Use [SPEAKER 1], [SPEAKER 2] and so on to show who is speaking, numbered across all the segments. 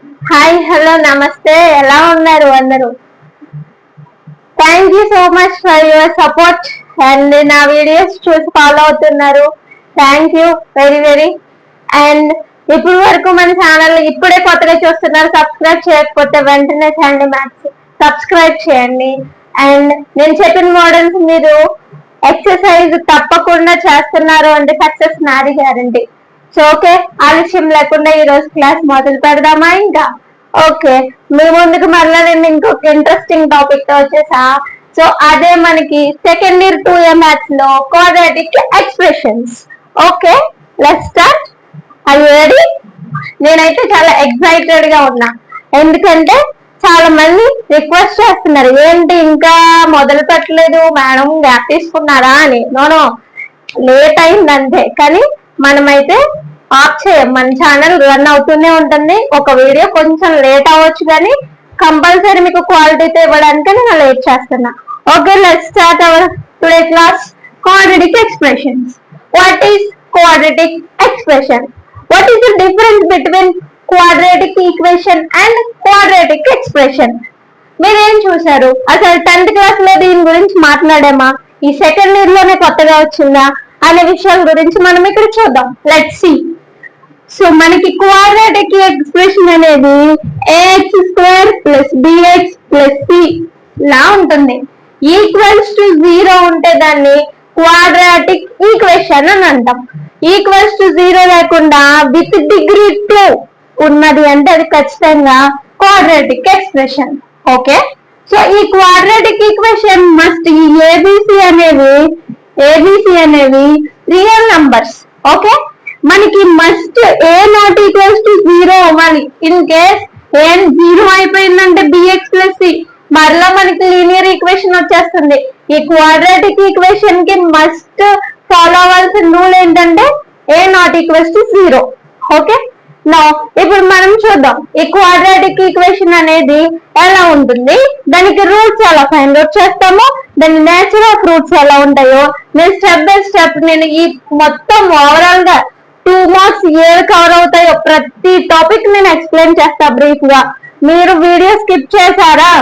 [SPEAKER 1] Hi hello నమస్తే, ఎలా ఉన్నారు అందరూ? Thank you so much for your support and నా వీడియోస్ చూసి ఫాలో అవుతున్నారు. Thank you very very. And ఇప్పుడు వరకు మన ఛానల్ ఇప్పుడే కొత్తగా చూస్తున్నారు, సబ్స్క్రైబ్ చేయకపోతే వెంటనే ఛానల్ మ్యాక్స్ సబ్స్క్రైబ్ చేయండి. అండ్ నేను చెప్పిన మోడల్స్ మీరు ఎక్సర్సైజ్ తప్పకుండా చేస్తున్నారు అంటే సక్సెస్ నాది గ్యారంటీ. సో ఓకే, ఆలస్యం లేకుండా ఈ రోజు క్లాస్ మొదలు పెడదామా? ఇంకా ఓకే, మీ ముందుకు మరలా నేను ఇంకొక ఇంట్రెస్టింగ్ టాపిక్ తో వచ్చేసా. సో అదే మనకి సెకండ్ ఇయర్ 2A మ్యాథ్స్ లో quadratic expressions. Okay, let's start. I you ready? నేనైతే చాలా ఎక్సైటెడ్ గా ఉన్నా, ఎందుకంటే చాలా మంది రిక్వెస్ట్ చేస్తున్నారు, ఏంటి ఇంకా మొదలు పెట్టలేదు మేడం, గ్యాప్ తీసుకున్నారా అని. నో, లేట్ అయింది అంతే, కానీ మనమైతే ఆఫ్ చేయం. మన ఛానల్ రన్ అవుతూనే ఉంటుంది. ఒక వీడియో కొంచెం లేట్ అవ్వచ్చు, కానీ కంపల్సరీ మీకు క్వాలిటీతో ఇవ్వడానికి నేను లేట్ చేస్తున్నా. Okay, let's start our today class. Quadratic expressions. What is quadratic expression? What is the difference between quadratic equation and quadratic expression? మీరేం చూసారు? అసలు 10th క్లాస్ లో దీని గురించి మాట్లాడామా? ఈ సెకండ్ ఇయర్ లోనే కొత్తగా వచ్చిందా అనే విషయాల గురించి మనం ఇక్కడ చూద్దాం. Let's see. సో మనకి క్వాడ్రాటిక్ ఎక్స్ప్రెషన్ అనేది ax² + bx + c లా ఉంటుంది. ఈక్వల్స్ టు 0 ఉంటే దాన్ని క్వాడ్రాటిక్ ఈక్వేషన్ అని అంటాం. ఈక్వల్స్ టు 0 లేకుండా విత్ డిగ్రీ 2 ఉన్నది అంటే అది ఖచ్చితంగా క్వాడ్రాటిక్ ఎక్స్ప్రెషన్. ఓకే, సో ఈ క్వాడ్రాటిక్ ఈక్వేషన్ మస్ట్ ఈ ఏబిసి అనేవి రియల్ నంబర్స్. ఓకే, మనకి must A not equals to 0 అవ్వాలి. ఇన్ కేస్ ఏ 0 అయిపోయిందంటే bx + c మరలా మనకి లీనియర్ ఈక్వేషన్ వచ్చేస్తుంది. ఈ క్వాడ్రాటిక్ ఈక్వేషన్ కి మస్ట్ ఫాలో అవ్వాల్సిన రూల్ ఏంటంటే ఏ నాట్ ఈక్వల్స్ టు 0. ఓకే, నా ఇప్పుడు మనం చూద్దాం ఈ క్వాడ్రాటిక్ ఈక్వేషన్ అనేది ఎలా ఉంటుంది, దానికి రూట్స్ ఎలా ఫైండ్ అవుట్ చేస్తామో, దాని నేచర్ ఆఫ్ రూట్స్ ఎలా ఉంటాయో నేను స్టెప్ బై స్టెప్ నేను ఈ మొత్తం ఓవరాల్ గా 2 మార్క్స్ ఏవి కవర్ అవుతాయో ప్రతి టాపిక్ నేను ఎక్స్ప్లెయిన్ చేస్తా బ్రీఫ్ గా. మీరు వీడియో స్కిప్ చేశారా,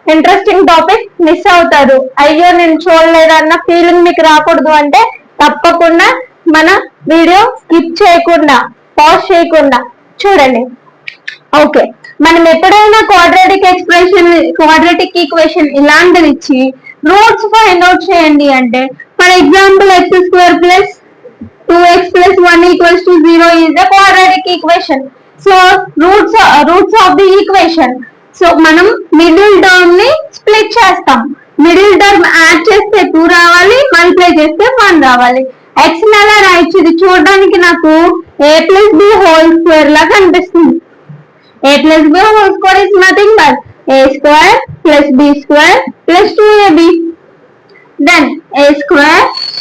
[SPEAKER 1] ఇంట్రెస్టింగ్ టాపిక్ మిస్ అవుతారు. అయ్యో నేను చూడలేదన్న ఫీలింగ్ మీకు రాకూడదు అంటే తప్పకుండా మన వీడియో స్కిప్ చేయకుండా పాజ్ చేయకుండా చూడండి. ఓకే, మనం ఎప్పుడైనా క్వాడ్రాటిక్ ఈక్వేషన్ ఇలాంటిది ఇచ్చి రూట్స్ ఫైండ్ అవుట్ చేయండి అంటే, for example x² + 2x + 1 = 0 is the quadratic equation. So roots of the equation. So మనం మిడిల్ టర్మ్ ని స్ప్లిట్ చేస్తాం. మిడిల్ టర్మ్ యాడ్ చేస్తే 2 రావాలి, మల్టిప్లై చేస్తే 1 రావాలి. x ని ఎలా రాయొచ్చు? ఇది చూడడానికి నాకు a + b² లా కనిపిస్తుంది. a + b² is nothing but a² + b² + 2ab. Then a²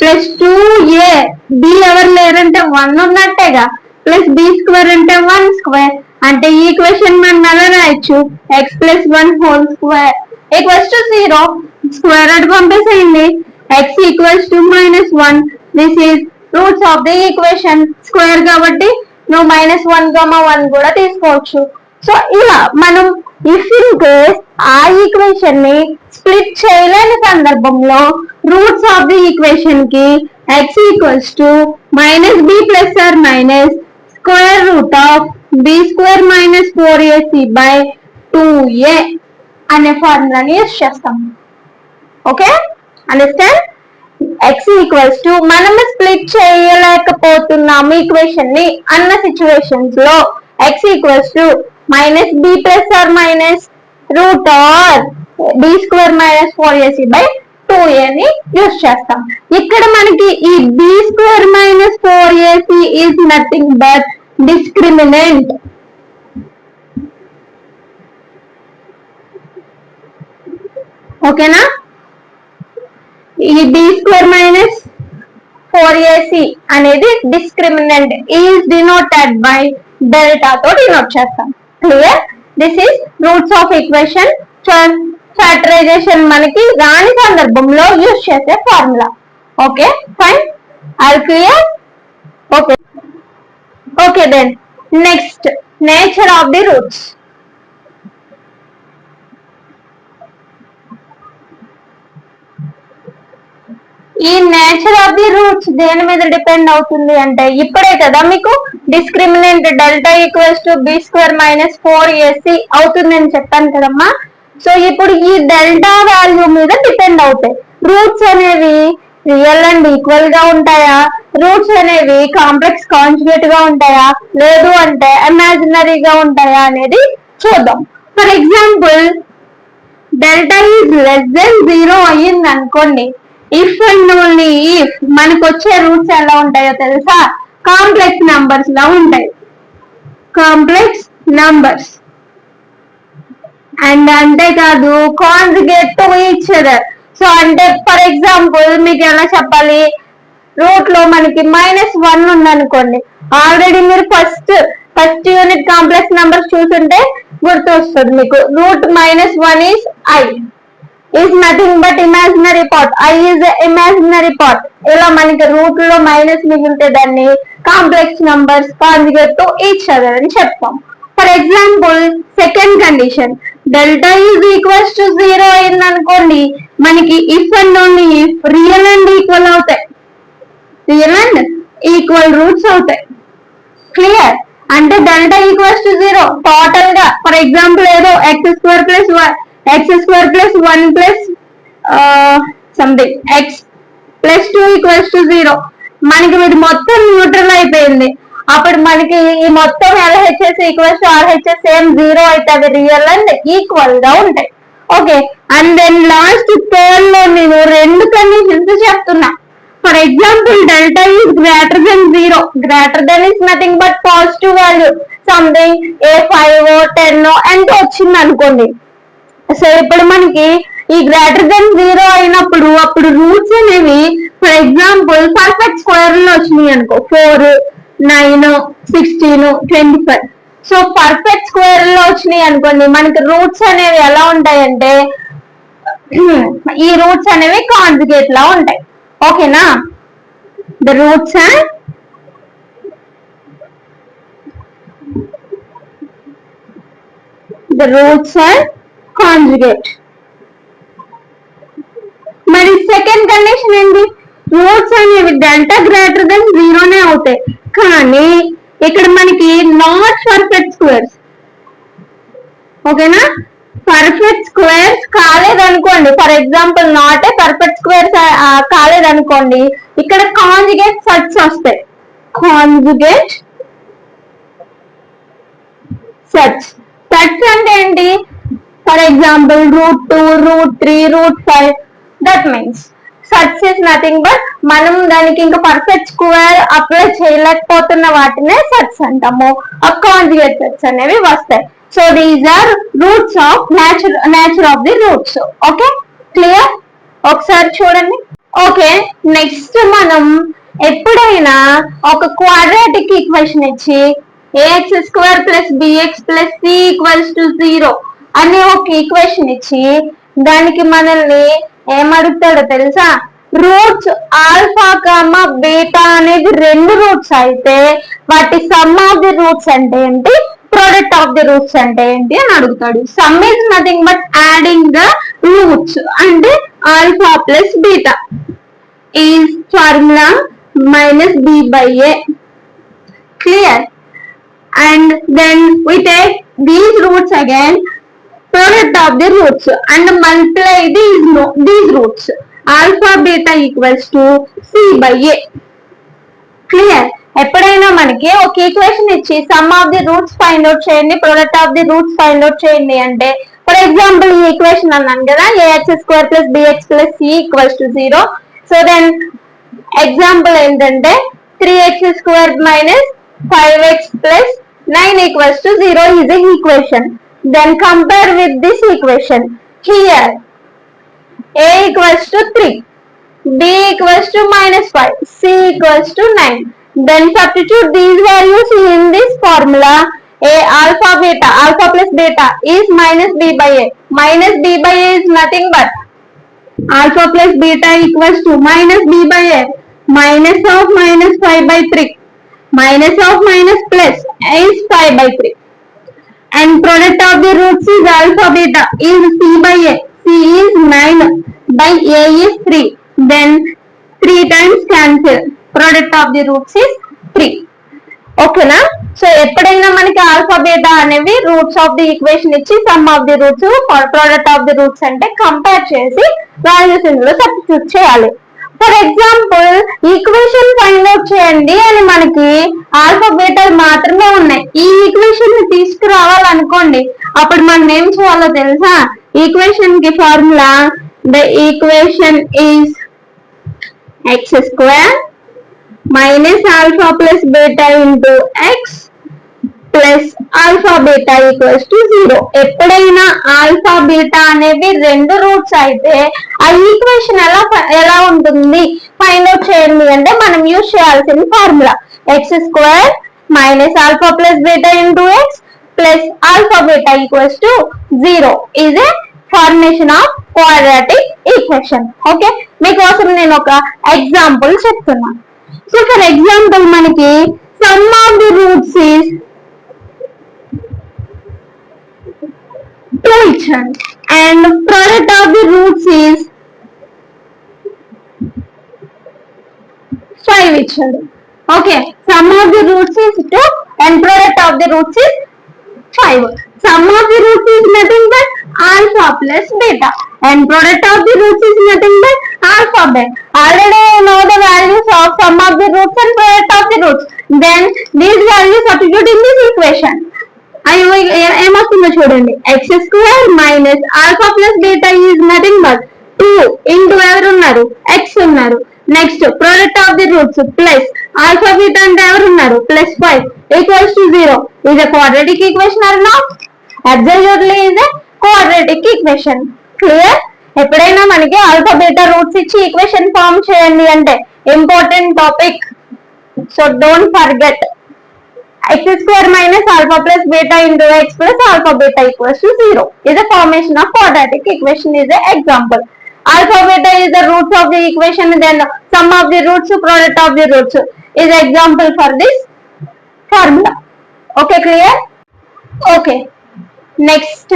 [SPEAKER 1] + 2a, b ఎవరు లేరంటే 1 ఉన్నట్టేగా, ప్లస్ b² అంటే 1² అంటే ఈక్వేషన్ మనం ఎలా రాయొచ్చు? x + 1² = 0. స్క్వేర్ రూట్ పంపేసేయండి. x = -1. This is roots of the equation. Square కాబట్టి నువ్వు -1, 1 కూడా తీసుకోవచ్చు. సో ఇలా మనం ఇఫ్ ఇన్ కేస్ ఆ ఈక్వేషన్ ని స్ప్లిట్ చేయలేని సందర్భంలో రూట్స్ ఆఫ్ ది ఈక్వేషన్ కి x = -b + or square root of b² - 4ac/2a అనే ఫార్ములాని యూస్ చేస్తాం. Okay, understand? x = మనము స్ప్లిట్ చేయలేకపోతున్నాము ఈక్వేషన్ ని అన్న సిచ్యువేషన్స్ లో x = -b + or b² - 4ac/2a ని యూస్ చేస్తాం. ఇక్కడ మనకి ఈ b² - 4ac is nothing but discriminant. ఓకేనా? ఈ b² - 4ac అనేది discriminant is denoted by delta తో డినోట్ చేస్తాం. క్లియర్? This is roots of equation. Factorisation మనకి రాని సందర్భంలో యూస్ చేసే formula. Okay, fine. All clear? Okay, then next nature of the roots. ఈ నేచర్ ఆఫ్ ది రూట్స్ దేని మీద డిపెండ్ అవుతుంది అంటే ఇప్పుడే కదా మీకు discriminant delta equals to B square minus 4ac అవుతుంది అని చెప్పాను కదమ్మా. సో ఇప్పుడు ఈ డెల్టా వాల్యూ మీద డిపెండ్ అవుతాయి. రూట్స్ అనేవి రియల్ అండ్ ఈక్వల్ గా ఉంటాయా, రూట్స్ అనేవి కాంప్లెక్స్ కాంజుగేట్ గా ఉంటాయా, లేదు అంటే ఇమాజినరీగా ఉంటాయా అనేది చూద్దాం. For example delta is less than 0 అయ్యింది అనుకోండి, ఇఫ్ అండ్ ఓన్లీ ఇఫ్ మనకు వచ్చే రూట్స్ ఎలా ఉంటాయో తెలుసా, కాంప్లెక్స్ నంబర్స్ లా ఉంటాయి. కాంప్లెక్స్ నంబర్స్ అండ్ అంతేకాదు conjugate to each other. So అంటే ఫర్ ఎగ్జాంపుల్ మీకు ఎలా చెప్పాలి, రూట్ లో మనకి -1 ఉందనుకోండి, ఆల్రెడీ మీరు ఫస్ట్ యూనిట్ కాంప్లెక్స్ నంబర్స్ చూసుంటే గుర్తు వస్తుంది మీకు. Root -1 is I is nothing but imaginary part. I is a imaginary part. ఇలా మనకి రూట్ లో మైనస్ మిగిలితే దాన్ని complex numbers conjugate to each other అని చెప్తాం. For example second condition delta is equals to 0 అయింది అనుకోండి, మనకి if and only if real and equal అవుతాయి, రియల్ అండ్ ఈక్వల్ రూట్స్ అవుతాయి. క్లియర్? అంటే డెల్టా ఈక్వల్స్ టు 0 టోటల్ గా ఫర్ ఎగ్జాంపుల్ ఏదో x square plus 1 plus something x plus 2 equals to 0, మనకి ఇది మొత్తం న్యూట్రల్ అయిపోయింది. అప్పుడు మనకి ఈ మొత్తం LHS equals to RHS same 0 అయితే అవి రియల్ అండ్ ఈక్వల్ గా ఉంటాయి. Okay, and then last third లో నేను రెండు కండిషన్స్ చెప్తున్నా. For example delta is greater than 0, greater than is nothing but positive value, something a 5 10 ఎంత వచ్చింది అనుకోండి. సో ఇప్పుడు మనకి ఈ గ్రేటర్ దెన్ 0 అయినప్పుడు అప్పుడు రూట్స్ అనేవి ఫర్ ఎగ్జాంపుల్ పర్ఫెక్ట్ స్క్వేర్ లో వచ్చినాయి అనుకో, 4 9 16 25. సో పర్ఫెక్ట్ స్క్వేర్ లో వచ్చినాయి అనుకోండి, మనకి రూట్స్ అనేవి ఎలా ఉంటాయంటే ఈ రూట్స్ అనేవి కాంజుగేట్ లా ఉంటాయి. ఓకేనా, ద రూట్స్ are కాంజుగేట్. మరి సెకండ్ కండిషన్ ఏంటి, రూట్స్ అనేవి డెల్టా గ్రేటర్ దెన్ 0నే అవుతాయి, కానీ ఇక్కడ మనకి నాట్ పర్ఫెక్ట్ స్క్వేర్స్. ఓకేనా, పర్ఫెక్ట్ స్క్వేర్స్ కాలేదనుకోండి, for example not a perfect squares కాలేదనుకోండి, ఇక్కడ కాంజుగేట్ సెట్స్ వస్తాయి. కాంజుగేట్ సెట్స్ అంటే ఏంటి, for example √2 √3 √5. That means such is nothing but మనం దానికి ఇంకా పర్ఫెక్ట్ స్క్వేర్ అప్లై చేయలేకపోతున్న వాటినే సచ్ అంటాము. ఆ కాంజుగేట్ సెట్స్ అనేవి వస్తాయి. So these are roots of nature of the roots. Okay, clear? ఒకసారి చూడండి. ఓకే, నెక్స్ట్ మనం ఎప్పుడైనా ఒక క్వాడ్రాటిక్ ఈక్వేషన్ ఇచ్చి ax² plus bx plus c equals to 0 అనే ఒక ఈక్వేషన్ ఇచ్చి దానికి మనల్ని ఏమడుగుతాడో తెలుసా, రూట్స్ ఆల్ఫా కామా బీటా అనేది రెండు రూట్స్ అయితే వాటి సమ్ ఆఫ్ ది రూట్స్ అంటే ఏంటి, ప్రోడక్ట్ ఆఫ్ ది రూట్స్ అంటే ఏంటి అని అడుగుతాడు. Sum is nothing but adding the roots, అంటే alpha plus beta is formula -b/a. Clear? And then we take these roots again, product of the roots, and multiply these roots. Alpha beta equals to c/a. Clear? ఎప్పుడైనా మనకి ఒక equation ఇచ్చి sum of the roots find out చేయండి, product of the roots find out చేయండి అంటే, for example ఈ equation అన్నాను కదా, ax² plus bx plus c equals to 0. So then example ఏంటంటే 3x² minus 5x plus 9 equals to 0 is an equation. Then compare with this equation. Here a equals to 3, b equals to -5, c equals to 9. Then substitute these values in this formula. A alpha plus beta is -b/a. -b/a is nothing but alpha plus beta equals to -b/a, minus of -5/3. Minus of minus plus is 5/3, and product of the roots is alpha beta is c/a. C is 9 by a is 3. Then 3 times cancel. Product of the roots is 3. ఓకేనా? So ఎప్పుడైనా మనకి alpha beta అనేవి roots of the equation ఇచ్చి sum of the roots product of the roots అంటే compare చేసి values ఇందులో substitute చేయాలి. For example equation find out చేయండి అని మనకి ఆల్ఫా బీటాలు మాత్రమే ఉన్నాయి. ఈ ఈక్వేషన్ ని తీసుకురావాలనుకోండి, అప్పుడు మనం ఏం చేయాలో తెలుసా? ఈక్వేషన్ కి formula the equation is x square minus alpha plus beta into x plus alpha beta equals to 0. ఎప్పుడైనా ఆల్ఫా బీటా అనేవి రెండు రూట్స్ అయితే ఆ ఈక్వేషన్ ఎలా ఉంటుంది ఫైండ్ అవుట్ చేయండి అంటే మనం యూజ్ చేయాల్సిన formula x square minus alpha plus beta into x plus alpha beta equals to 0 is a formation of quadratic equation. Okay, మీకోసం నేను ఒక ఎగ్జాంపుల్ చెప్తున్నాను. సో ఫర్ ఎగ్జాంపుల్ మనకి some of the roots is 2 ఇచ్చాడు and product of the roots is 5 ఇచ్చాడు. Okay, some of the roots is 2 and product of the roots is 5. Sum of the roots is nothing but alpha plus beta and product of the roots is nothing but alpha beta. Already I know the values of sum of the roots and product of the roots. Then these values substitute in this equation. ఏమవుతుందో చూడండి, x square minus alpha plus beta is nothing but 2 into ఎవరు ఉన్నారు, x ఉన్నారు. Next product of the roots plus alpha beta అంటే ఎవరు ఉన్నారు, plus 5 equals to 0. ఇది quadratic equation or not? Absolutely ఇది క్వాడ్రాటిక్ ఈక్వేషన్. క్లియర్? ఎప్పుడైనా మనకి ఆల్ఫా బీటా రూట్స్ ఇచ్చి ఈక్వేషన్ ఫార్మ్ చేయండి అంటే important topic, so don't forget. x square minus alpha plus beta into x plus alpha beta equals to 0 is a formation of quadratic equation. Is an example. Alpha beta is the roots of the equation, then sum of the roots, product of the roots is example for this formula. Okay, clear? Okay, next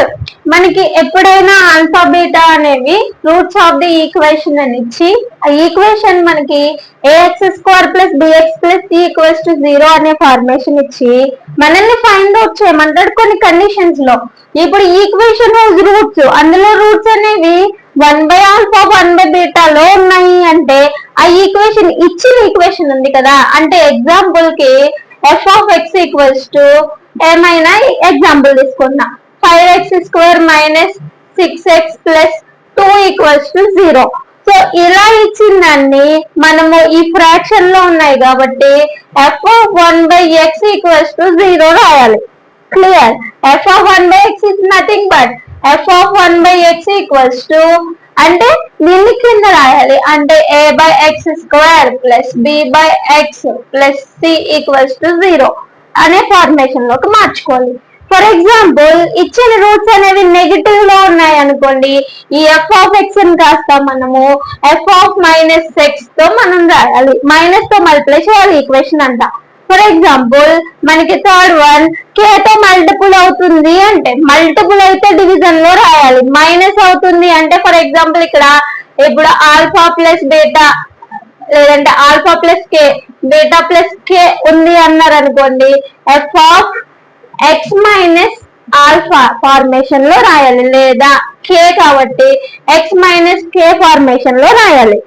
[SPEAKER 1] మనకి ఎప్పుడైనా alpha beta అనేవి roots of the equation అని ఇచ్చి ఆ equation మనకి a x square plus b x plus C equals to 0 అనే formation ఇచ్చి మనల్ని ఫైండ్ అవుట్ చేయమంటాడు కొన్ని కండిషన్స్ లో. ఇప్పుడు ఈక్వేషన్ రూట్స్, అందులో రూట్స్ అనేవి 1/ఆల్ఫా 1/బీటాలో ఉన్నాయి అంటే ఆ ఈక్వేషన్ ఇచ్చిన ఈక్వేషన్ ఉంది కదా, అంటే ఎగ్జాంపుల్ కి F of X equals to ఏమైనా ఎగ్జాంపుల్ తీసుకున్నా 5x square minus 6x plus 2 equals to 0. So ఇలా ఇచ్చిన దాన్ని మనము ఈ ఫ్రాక్షన్ లో ఉన్నాయి కాబట్టి f of 1/x equals to 0 రాయాలి. Clear? f of 1/x is nothing but f of 1/x equals to అంటే దీన్ని కింద రాయాలి, అంటే a/x square plus b/x plus c equals to 0 అనే ఫార్మేషన్ లోకి మార్చుకోవాలి. ఫర్ ఎగ్జాంపుల్ ఇచ్చిన రూట్స్ అనేవి నెగటివ్ లో ఉన్నాయి అనుకోండి, ఈ ఎఫ్ ఆఫ్ ఎక్స్ ని కాస్త మనము ఎఫ్ ఆఫ్ మైనస్ ఎక్స్ తో మనం రాయాలి, మైనస్ తో మల్టిప్లై చేయాలి ఈక్వేషన్ అంతా. ఫర్ ఎగ్జాంపుల్ మనకి థర్డ్ వన్ కే తో మల్టిపుల్ అవుతుంది అంటే మల్టిపుల్ అయితే డివిజన్ లో రాయాలి, మైనస్ అవుతుంది అంటే ఫర్ ఎగ్జాంపుల్ ఇక్కడ ఇప్పుడు ఆల్ఫా ప్లస్ బీటా లేదంటే ఆల్ఫా ప్లస్ కే బీటా ప్లస్ కే ఉంది అన్నారు అనుకోండి, F of X minus alpha formation లో రాయాలి, లేదా కే కాబట్టి ఎక్స్ మైనస్ కే ఫార్మేషన్ లో రాయాలి.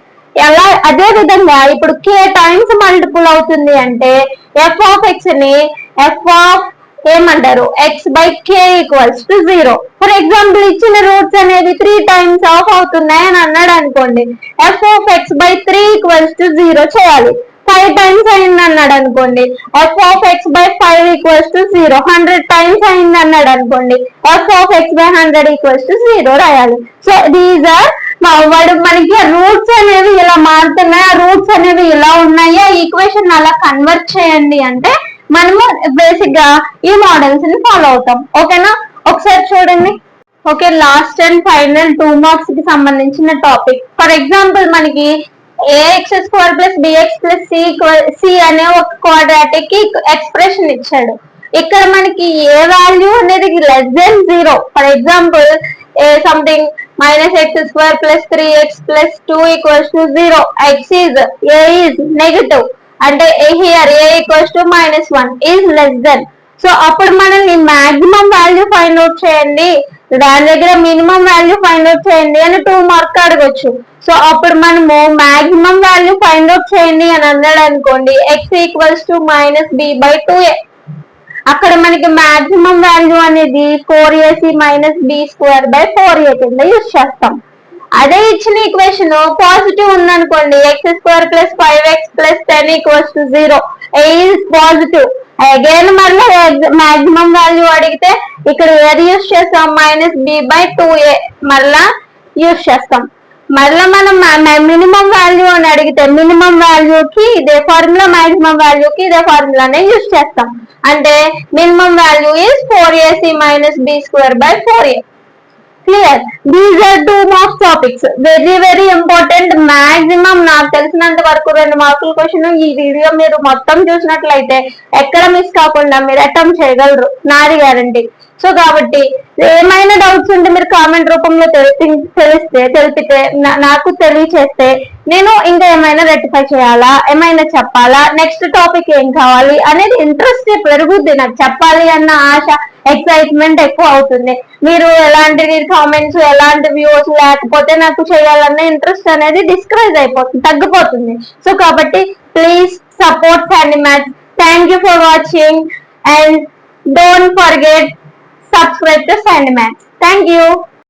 [SPEAKER 1] ఎలా అదే విధంగా ఇప్పుడు కే టైమ్స్ మల్టిపుల్ అవుతుంది అంటే ఎఫ్ ఆఫ్ ఎక్స్ ని ఎఫ్ ఆఫ్ ఏమంటారు X by k equals to 0. For example ఇచ్చిన రూట్స్ అనేవి 3 టైమ్స్ ఆఫ్ అవుతున్నాయి అని అన్నాడు అనుకోండి, F of X by 3 equals to 0 చేయాలి. 5 టైమ్స్ అయింది అన్నాడు అనుకోండి, F of X by 5 equals to 0. 100 times అయింది అన్నాడు అనుకోండి, F of X by 100 equals to 0 రాయాలి. సో దీస్ ఆర్ వాడు మనకి రూట్స్ అనేవి ఇలా మారుతున్నాయి, ఆ రూట్స్ అనేవి ఇలా ఉన్నాయి, ఆ ఈక్వేషన్ అలా కన్వర్ట్ చేయండి అంటే మనము బేసిక్ గా ఈ మోడల్స్ ని ఫాలో అవుతాం. ఓకేనా? ఒకసారి చూడండి. Okay, last and final 2 marks కి సంబంధించిన టాపిక్. ఫర్ ఎగ్జాంపుల్ మనకి ax square plus bx plus c అనే ఒక క్వాడ్రాటిక్ ఎక్స్ప్రెషన్ ఇచ్చాడు. ఇక్కడ మనకి ఏ వాల్యూ అనేది less than 0, for example something minus x square plus 3x plus 2 equals to 0. X is a is negative అంటే here a equals to -1 is less than. So అప్పుడు మనం ఈ మాక్సిమం వాల్యూ ఫైండ్ అవుట్ చేయండి, దాని దగ్గర minimum value find out చేయండి అని 2 mark అడగొచ్చు. సో అప్పుడు మనము మాక్సిమం వాల్యూ ఫైండ్ అవుట్ చేయండి అని అన్నాడు అనుకోండి, x ఈక్వల్స్ టు -b/2a. అక్కడ మనకి మాక్సిమం వాల్యూ అనేది 4ac - b²/4a కింద యూజ్ చేస్తాం. అదే ఇచ్చిన ఈక్వేషన్ పాజిటివ్ ఉందనుకోండి, x² + 5x + 10 = 0. a is positive. Again మళ్ళీ మాక్సిమం వాల్యూ అడిగితే ఇక్కడ ఏది యూజ్ చేస్తాం, -b/2a మళ్ళా యూజ్ చేస్తాం. మళ్ళీ మనం మినిమం వాల్యూ అని అడిగితే మినిమం వాల్యూకి ఇదే ఫార్ములా, మాక్సిమం వాల్యూకి ఇదే ఫార్ములానే యూజ్ చేస్తాం. అంటే minimum value is 4ac - b²/4a. క్లియర్? These are 2 marks topics, very important. Maximum నాకు తెలిసినంత వరకు 2 మార్కుల క్వశ్చన్. ఈ వీడియో మీరు మొత్తం చూసినట్లయితే ఎక్కడ మిస్ కాకుండా మీరు అటెంప్ట్ చేయగలరు, నాది గ్యారంటీ. సో కాబట్టి ఏమైనా డౌట్స్ ఉంటే మీరు కామెంట్ రూపంలో తెలిపితే నాకు తెలియచేస్తే నేను ఇంకా ఏమైనా రెక్టిఫై చేయాలా, ఏమైనా చెప్పాలా, నెక్స్ట్ టాపిక్ ఏం కావాలి అనేది ఇంట్రెస్ట్ పెరుగుద్ది. నాకు చెప్పాలి అన్న ఆశ, ఎక్సైట్మెంట్ ఎక్కువ అవుతుంది. మీరు ఎలాంటి కామెంట్స్, ఎలాంటి వ్యూస్ లేకపోతే నాకు చేయాలన్న ఇంట్రెస్ట్ అనేది డిస్కరేజ్ అయిపోతుంది, తగ్గిపోతుంది. సో కాబట్టి please support Sandy Maths. Thank you for watching and don't forget subscribe to Sandy Maths. Thank you.